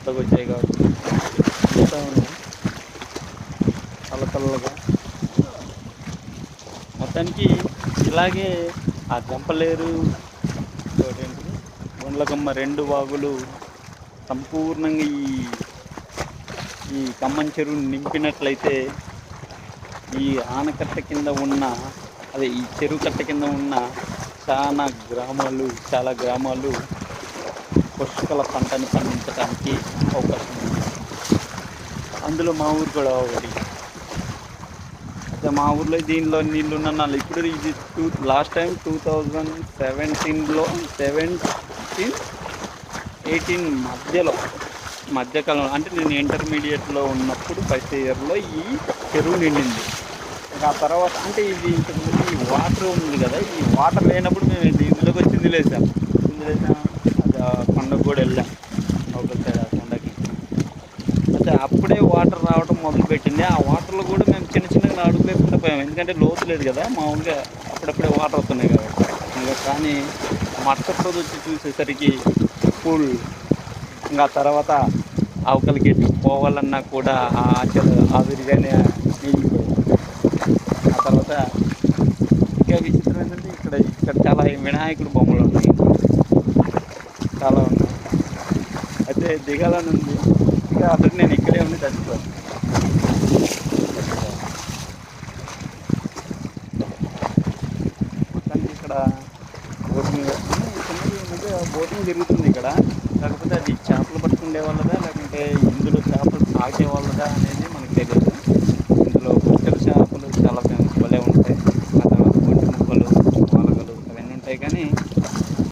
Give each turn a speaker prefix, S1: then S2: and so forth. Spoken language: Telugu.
S1: కొత్తగా వచ్చాయి కాబట్టి చూస్తూ ఉన్నాం చల్లగా. మొత్తానికి ఇలాగే ఆ జంపలేరు ఇంకోటేంటిది గుండ్లకమ్మ 2 వాగులు సంపూర్ణంగా ఈ ఖమ్మం చెరువుని నింపినట్లయితే ఈ ఆనకట్ట కింద ఉన్న ఈ చెరువు కట్ట కింద ఉన్న చాలా గ్రామాలు పుష్కల పంటని పండించడానికి అవకాశం ఉంది. అందులో మా ఊరు కూడా ఒకటి. అయితే మా ఊర్లో దీనిలో నీళ్ళు ఉన్న ఇప్పుడు ఇది లాస్ట్ టైం 2017లో 18 మధ్యకాలంలో అంటే నేను ఇంటర్మీడియట్లో ఉన్నప్పుడు ఫస్ట్ ఇయర్లో ఈ చెరువు నిండింది. ఆ తర్వాత అంటే ఇది ఇంతకుముందు ఈ వాటర్ ఉంది కదా, ఈ వాటర్ లేనప్పుడు మేము ఇందులోకి వచ్చి చిందులేసాం. అది కొండకు కూడా వెళ్ళాం లోకల్ సైడ్ ఆ కొండకి. అయితే అప్పుడే వాటర్ రావడం మొదలుపెట్టింది. ఆ వాటర్లో కూడా మేము చిన్నగా అడుగులు వేసుకుంటూ పోయాం, ఎందుకంటే లోతు లేదు కదా, మామూలుగా అప్పుడప్పుడే వాటర్ వస్తున్నాయి కాబట్టి. ఇంకా కానీ మరుసటి రోజు వచ్చి చూసేసరికి ఫుల్. ఇంకా తర్వాత అవతలికి పోవాలన్నా కూడా ఆవిరిగానే నిలిగిపోయాయి. ఆ తర్వాత ఇంకా విచిత్రం ఏంటంటే ఇక్కడ చాలా వినాయకుడు బొమ్మలు ఉన్నాయి, చాలా ఉన్నాయి. అయితే దిగాలని ఉంది, ఇక అసలు నేను ఇక్కడే ఉండి చచ్చిపోయాను. మొత్తానికి ఇక్కడ బోటింగ్ బోటింగ్ జరుగుతుంది ఇక్కడ. కాకపోతే అది చేపలు పట్టుకునే వాళ్ళదా లేకుంటే ఇందులో చేపలు సాగే వాళ్ళదా అనేది మనకు తెలియదు. ఇందులో బొట్టెల చేపలు చాలా ఫేమస్, భలే ఉంటాయి. ఆ తర్వాత ఒంటి ముక్కలు, మొలగలు అవన్నీ ఉంటాయి. కానీ